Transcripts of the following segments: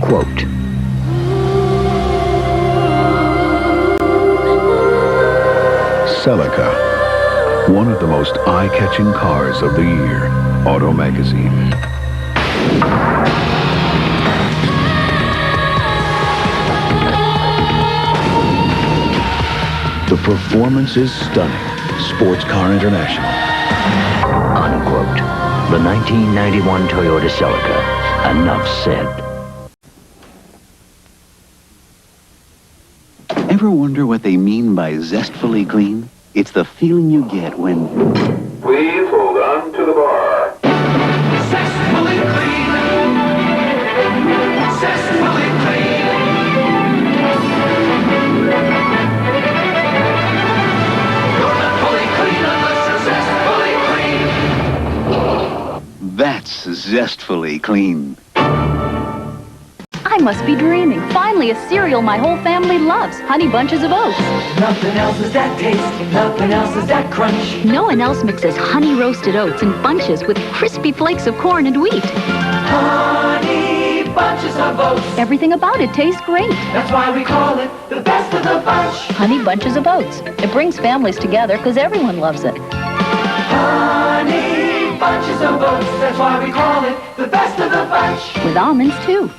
Unquote. Celica, one of the most eye-catching cars of the year. Auto Magazine. The performance is stunning. Sports Car International. Unquote. The 1991 Toyota Celica. Enough said. Ever wonder what they mean by zestfully clean? It's the feeling you get when... Please hold on to the bar. Zestfully clean. Zestfully clean. You're not fully clean unless you're zestfully clean. That's zestfully clean. I must be dreaming. Finally, a cereal my whole family loves. Honey Bunches of Oats. Nothing else is that tasty. Nothing else is that crunchy. No one else mixes honey roasted oats in bunches with crispy flakes of corn and wheat. Honey Bunches of Oats. Everything about it tastes great. That's why we call it the best of the bunch. Honey Bunches of Oats. It brings families together because everyone loves it. Honey Bunches of Oats. That's why we call it the best of the bunch. With almonds, too.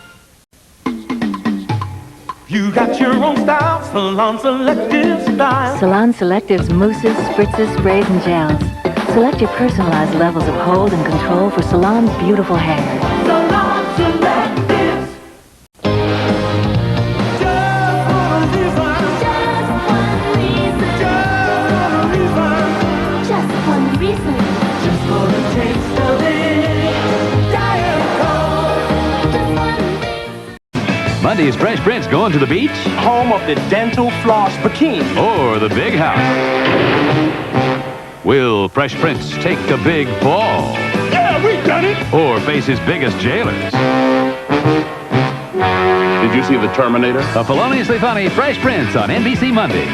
You got your own style, Salon Selectives style. Salon Selectives mousses, spritzes, sprays, and gels. Select your personalized levels of hold and control for salon's beautiful hair. Salon Selectives. Just one reason. Just one reason. Just for the taste of it. Diet Coke. Just one reason. Monday's Fresh Prince going to the beach? Home of the dental floss bikini. Or the big house? Will Fresh Prince take the big ball? Yeah, we done it. Or face his biggest jailers? Did you see the Terminator? A feloniously funny Fresh Prince on NBC Monday.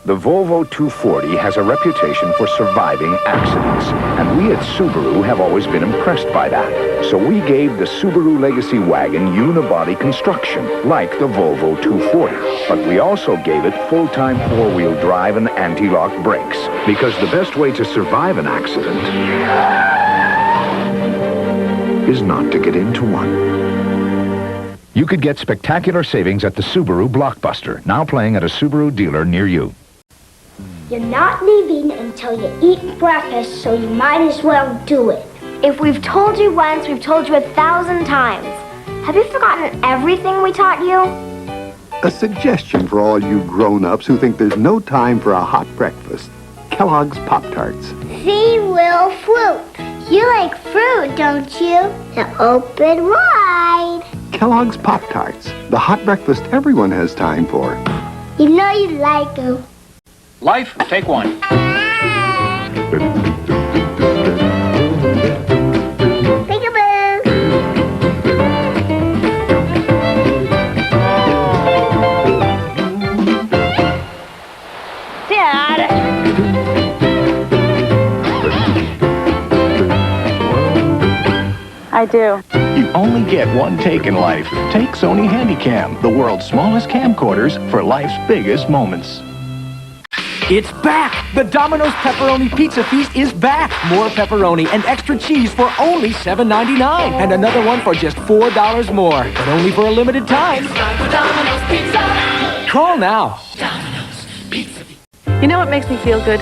The Volvo 240 has a reputation for surviving accidents, and we at Subaru have always been impressed by that. So we gave the Subaru Legacy wagon unibody construction, like the Volvo 240. But we also gave it full-time four-wheel drive and anti-lock brakes, because the best way to survive an accident is not to get into one. You could get spectacular savings at the Subaru Blockbuster, now playing at a Subaru dealer near you. You're not leaving until you eat breakfast, so you might as well do it. If we've told you once, we've told you 1,000 times. Have you forgotten everything we taught you? A suggestion for all you grown-ups who think there's no time for a hot breakfast. Kellogg's Pop-Tarts. See, Will, fruit. You like fruit, don't you? Now open wide. Kellogg's Pop-Tarts. The hot breakfast everyone has time for. You know you like them. Life, take one. Peekaboo. Dad! I do. You only get one take in life. Take Sony Handycam, the world's smallest camcorders for life's biggest moments. It's back! The Domino's Pepperoni Pizza Feast is back! More pepperoni and extra cheese for only $7.99. And another one for just $4 more. But only for a limited time. It's time for Domino's Pizza. Call now. Domino's Pizza. You know what makes me feel good?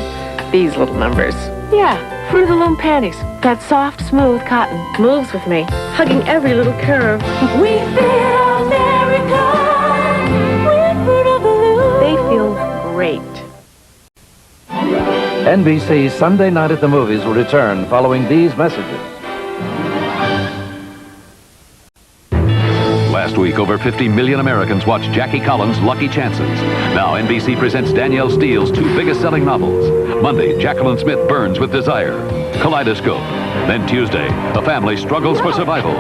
These little numbers. Yeah, Fruit of the Loom panties. That soft, smooth cotton moves with me, hugging every little curve. We feel America with Fruit of the Loom. They feel great. NBC's Sunday Night at the Movies will return following these messages. Last week, over 50 million Americans watched Jackie Collins' Lucky Chances. Now, NBC presents Danielle Steele's two biggest-selling novels. Monday, Jacqueline Smith burns with desire. Kaleidoscope. Then Tuesday, a family struggles for survival.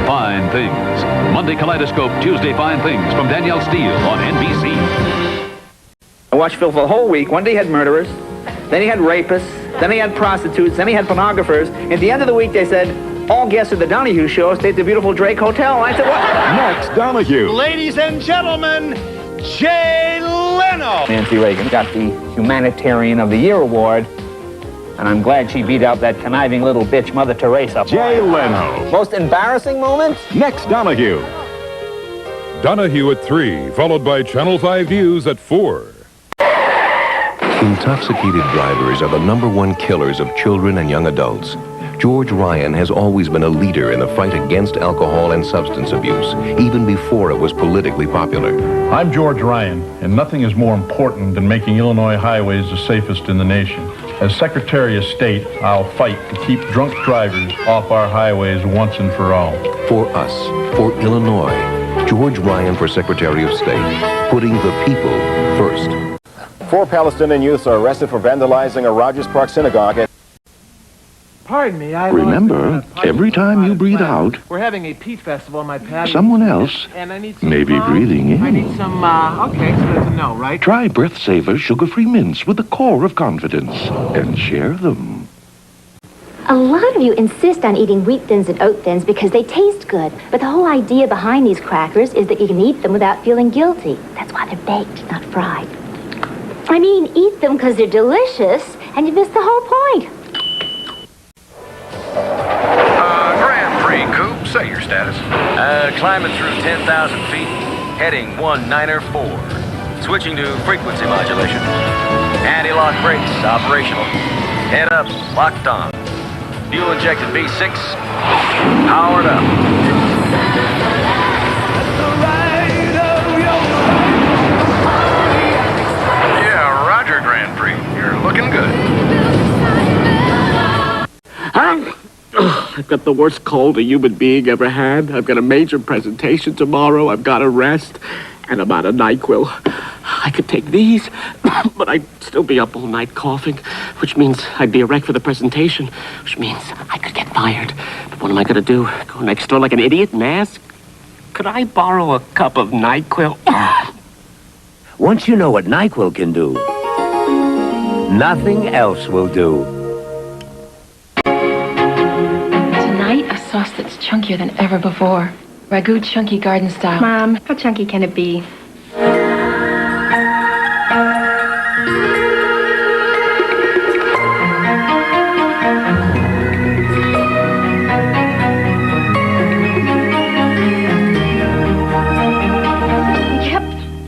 Fine Things. Monday, Kaleidoscope. Tuesday, Fine Things from Danielle Steele on NBC. I watched Phil for the whole week. One day he had murderers, then he had rapists, then he had prostitutes, then he had pornographers. At the end of the week, they said, all guests at the Donahue Show stay at the beautiful Drake Hotel. I said, what? Next, Donahue. Ladies and gentlemen, Jay Leno. Nancy Reagan got the Humanitarian of the Year award, and I'm glad she beat out that conniving little bitch, Mother Teresa. Jay Leno. Most embarrassing moment? Next, Donahue. Donahue at 3, followed by Channel 5 News at 4. Intoxicated drivers are the #1 killers of children and young adults. George Ryan has always been a leader in the fight against alcohol and substance abuse, even before it was politically popular. I'm George Ryan, and nothing is more important than making Illinois highways the safest in the nation. As Secretary of State, I'll fight to keep drunk drivers off our highways once and for all. For us, for Illinois, George Ryan for Secretary of State, putting the people first. 4 Palestinian youths are arrested for vandalizing a Rogers Park synagogue. Pardon me, Remember, every time you breathe out, we're having a peat festival on my patio. someone else and I need some, may be breathing in. I need some, okay, so that's a no, right? Try Breathsavers sugar-free mints with the core of confidence and share them. A lot of you insist on eating wheat thins and oat thins because they taste good. But the whole idea behind these crackers is that you can eat them without feeling guilty. That's why they're baked, not fried. I mean, eat them because they're delicious, and you miss the whole point. Grand Prix, Coupe. Say your status. Climbing through 10,000 feet, heading 194. Switching to frequency modulation. Anti-lock brakes operational. Head up, locked on. Fuel injected V6, powered up. Yeah, Roger, Grand Prix. You're looking good. I've got the worst cold a human being ever had. I've got a major presentation tomorrow. I've got to rest. And I'm out of Nyquil. I could take these, but I'd still be up all night coughing, which means I'd be a wreck for the presentation, which means I could get fired. But what am I going to do? Go next door like an idiot and ask? Could I borrow a cup of Nyquil? Once you know what Nyquil can do, nothing else will do. Tonight, a sauce that's chunkier than ever before. Ragu chunky garden style. Mom, how chunky can it be?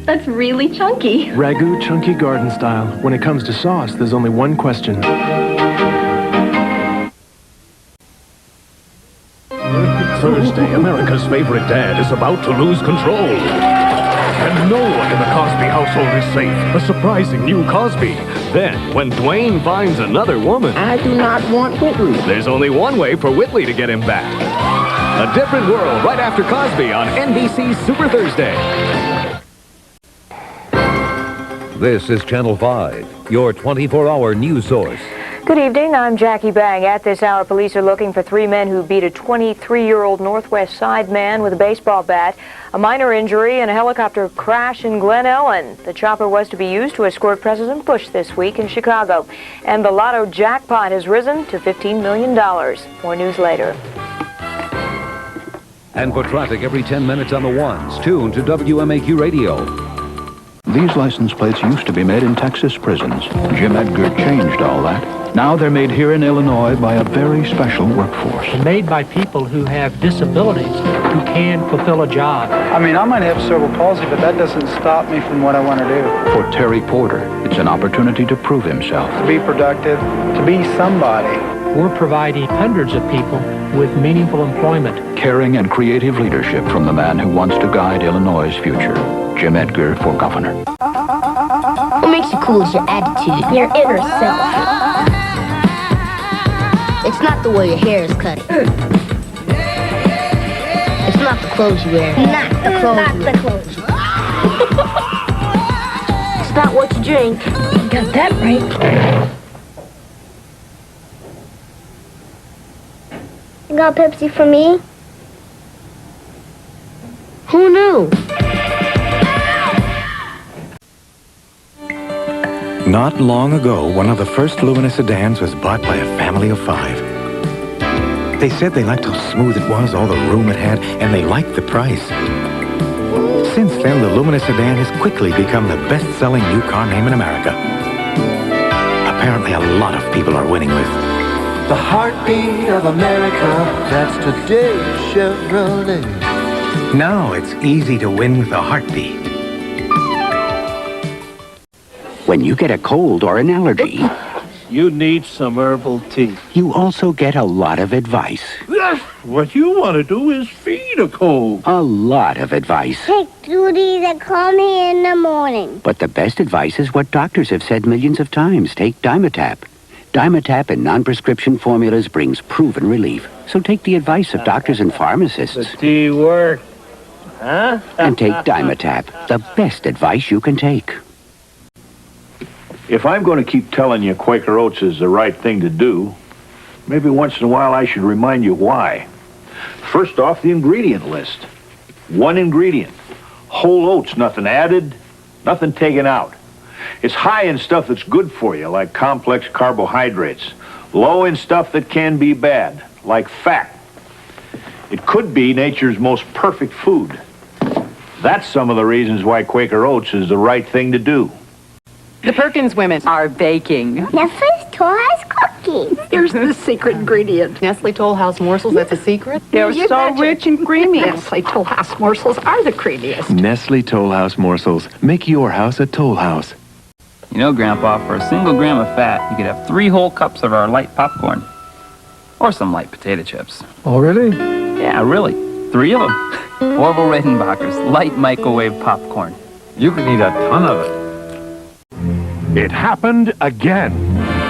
That's really chunky. Ragu chunky garden style. When it comes to sauce, there's only one question. Thursday, America's favorite dad is about to lose control. And no one in the Cosby household is safe. A surprising new Cosby. Then, when Dwayne finds another woman... I do not want Whitley. There's only one way for Whitley to get him back. A Different World right after Cosby on NBC Super Thursday. This is Channel 5, your 24-hour news source. Good evening, I'm Jackie Bang. At this hour, police are looking for 3 men who beat a 23-year-old Northwest Side man with a baseball bat, a minor injury, and a helicopter crash in Glen Ellen. The chopper was to be used to escort President Bush this week in Chicago. And the lotto jackpot has risen to $15 million. More news later. And for traffic every 10 minutes on the ones, tune to WMAQ Radio. These license plates used to be made in Texas prisons. Jim Edgar changed all that. Now they're made here in Illinois by a very special workforce. Made by people who have disabilities, who can fulfill a job. I mean, I might have cerebral palsy, but that doesn't stop me from what I want to do. For Terry Porter, it's an opportunity to prove himself. To be productive, to be somebody. We're providing hundreds of people with meaningful employment. Caring and creative leadership from the man who wants to guide Illinois' future. Jim Edgar for governor. What makes you cool is your attitude, your inner self. It's not the way your hair is cut. It's not the clothes you wear. Not the clothes you wear. It's not what you drink. You got that right. You got Pepsi for me? Who knew? Not long ago, one of the first luminous sedans was bought by a family of 5. They said they liked how smooth it was, all the room it had, and they liked the price. Since then, the Lumina sedan has quickly become the best-selling new car name in America. Apparently, a lot of people are winning with the heartbeat of America. That's today's Chevrolet. Now it's easy to win with a heartbeat. When you get a cold or an allergy, you need some herbal tea. You also get a lot of advice. What you want to do is feed a cold. A lot of advice. Take Judy to call me in the morning. But the best advice is what doctors have said millions of times. Take Dimetap. Dimetap in non-prescription formulas brings proven relief. So take the advice of doctors and pharmacists. The tea work. Huh? And take Dimetap, the best advice you can take. If I'm going to keep telling you Quaker Oats is the right thing to do, maybe once in a while I should remind you why. First off, the ingredient list. One ingredient. Whole oats, nothing added, nothing taken out. It's high in stuff that's good for you, like complex carbohydrates. Low in stuff that can be bad, like fat. It could be nature's most perfect food. That's some of the reasons why Quaker Oats is the right thing to do. The Perkins women are baking. Nestle's Toll House cookies. Here's the secret ingredient. Nestle Toll House morsels, that's a secret? They're so rich and creamy. Nestle Toll House morsels are the creamiest. Nestle Toll House morsels. Make your house a Toll House. You know, Grandpa, for a single gram of fat, you could have 3 whole cups of our light popcorn. Or some light potato chips. Oh, really? Yeah, really. 3 of them. Orville Redenbacher's light microwave popcorn. You can eat a ton of it. It happened again.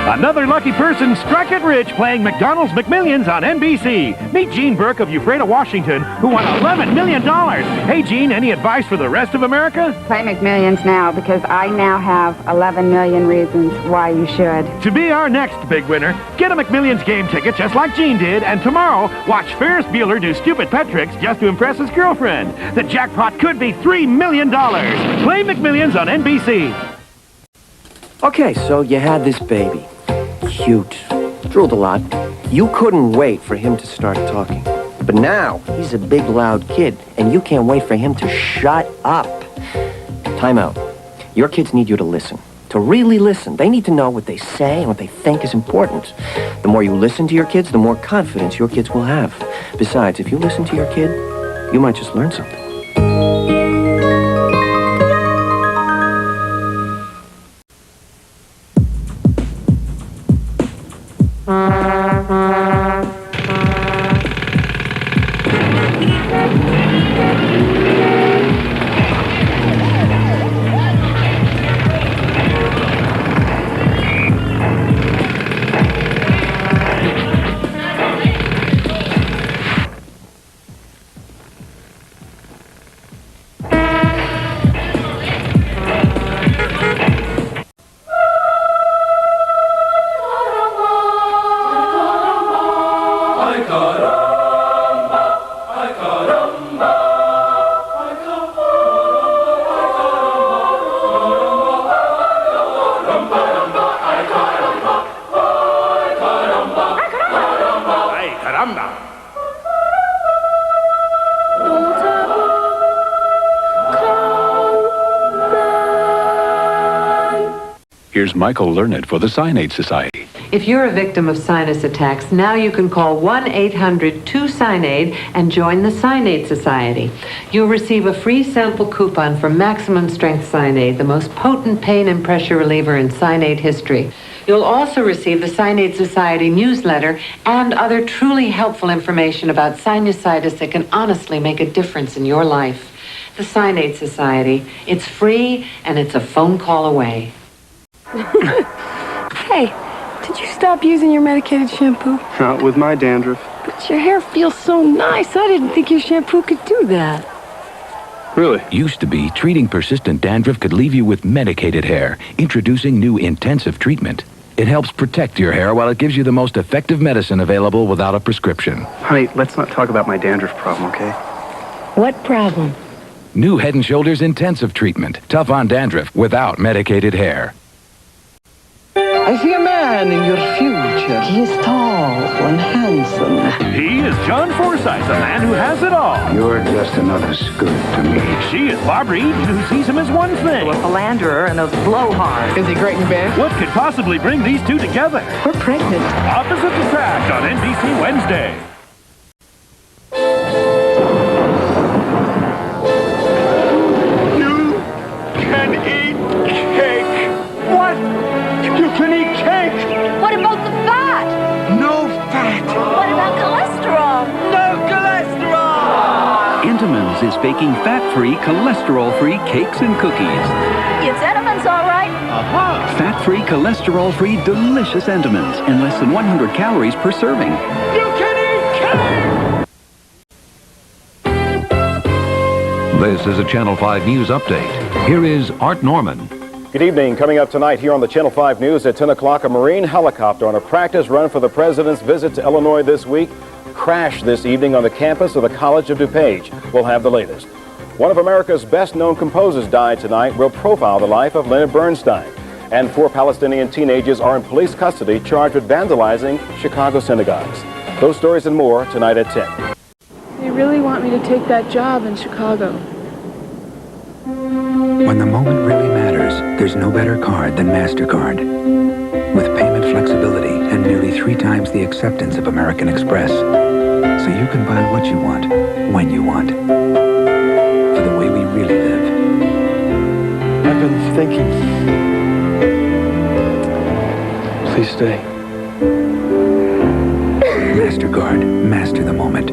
Another lucky person struck it rich playing McDonald's McMillions on NBC. Meet Gene Burke of Ephrata, Washington, who won $11 million. Hey, Gene, any advice for the rest of America? Play McMillions now, because I now have 11 million reasons why you should. To be our next big winner, get a McMillions game ticket just like Gene did, and tomorrow, watch Ferris Bueller do stupid pet tricks just to impress his girlfriend. The jackpot could be $3 million. Play McMillions on NBC. Okay, so you had this baby. Cute. Drooled a lot. You couldn't wait for him to start talking. But now, he's a big, loud kid, and you can't wait for him to shut up. Time out. Your kids need you to listen. To really listen. They need to know what they say and what they think is important. The more you listen to your kids, the more confidence your kids will have. Besides, if you listen to your kid, you might just learn something. Here's Michael Learned for the Cyanide Society. If you're a victim of sinus attacks, now you can call 1-800-2-CYNAIDE and join the Cyanide Society. You'll receive a free sample coupon for Maximum Strength Cyanide, the most potent pain and pressure reliever in cyanide history. You'll also receive the Cyanide Society newsletter and other truly helpful information about sinusitis that can honestly make a difference in your life. The Cyanide Society. It's free and it's a phone call away. Hey, did you stop using your medicated shampoo? Not with my dandruff. But your hair feels so nice. I didn't think your shampoo could do that. Really? Used to be, treating persistent dandruff could leave you with medicated hair. Introducing new intensive treatment. It helps protect your hair while it gives you the most effective medicine available without a prescription. Honey, let's not talk about my dandruff problem, okay? What problem? New Head & Shoulders intensive treatment. Tough on dandruff without medicated hair. I see a man in your future. He is tall and handsome. He is John Forsythe, the man who has it all. You're just another skirt to me. She is Barbara Eden, who sees him as one thing. A philanderer and a blowhard. Is he great in bed? What could possibly bring these two together? We're pregnant. Opposites Attract on NBC Wednesday. You can eat cake. What? You can eat cake. What about the fat? No fat. What about cholesterol? No cholesterol. Entenmann's is baking fat-free, cholesterol-free cakes and cookies. It's Entenmann's, all right. Fat-free, cholesterol-free, delicious Entenmann's in less than 100 calories per serving. You can eat cake. This is a Channel 5 News Update. Here is Art Norman. Good evening. Coming up tonight here on the Channel 5 News at 10 o'clock, a Marine helicopter on a practice run for the president's visit to Illinois this week crashed this evening on the campus of the College of DuPage. We'll have the latest. One of America's best-known composers died tonight. We'll profile the life of Leonard Bernstein. And 4 Palestinian teenagers are in police custody charged with vandalizing Chicago synagogues. Those stories and more tonight at 10. They really want me to take that job in Chicago. When the moment really matters, there's no better card than MasterCard. With payment flexibility and nearly 3 times the acceptance of American Express. So you can buy what you want, when you want. For the way we really live. I've been thinking. Please stay. MasterCard. Master the moment.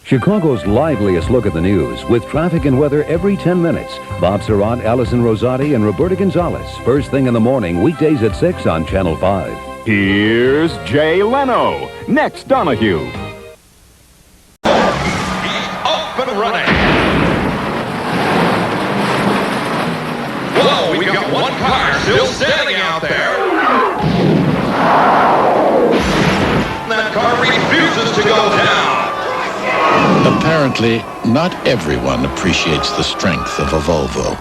Chicago's liveliest look at the news with traffic and weather every 10 minutes. Bob Surratt, Allison Rosati, and Roberta Gonzalez. First thing in the morning, weekdays at 6 on Channel 5. Here's Jay Leno. Next, Donahue. Up and running. Whoa, we got one car still standing out there. That car refuses to go down. Apparently, not everyone appreciates the strength of a Volvo.